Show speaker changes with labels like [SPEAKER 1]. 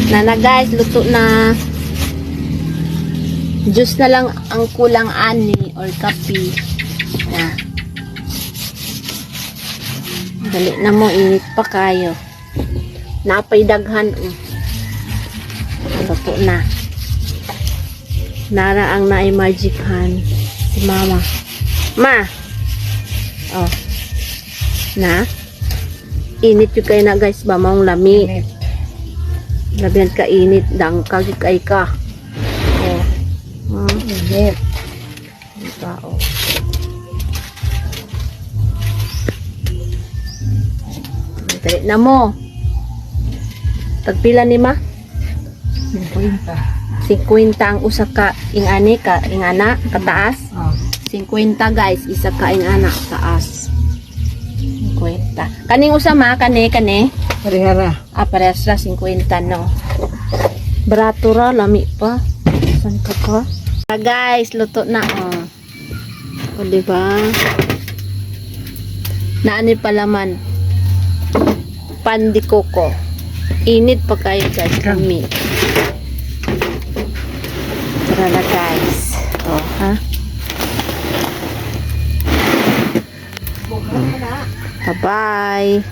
[SPEAKER 1] Na guys, luto na. Juice na lang ang kulang ani or kape. Na. Dali na mo, init pa kayo. Napay daghan. Luto na. Nara ang na-magic hand. Si mama. Ma! Oh. Na? Init yung kayo na guys ba? Maong lami. Labihan ka init. Dangkag kay ka. Oh. Init. Ito oh. Dali na mo. Tagpila ni ma? 50 ang usa ka ingani ka ingana kataas. 50 guys, isa ka ingana taas. 50. Kaning usa ma kani parehara. Parehas ra 50 no. Barato ra lami pa. San ka? Guys, luto na oh. O di ba? Naani pa laman. Pan di coco. Init pa kayo guys kami. Tara na guys. Oh, ha? Bye-bye.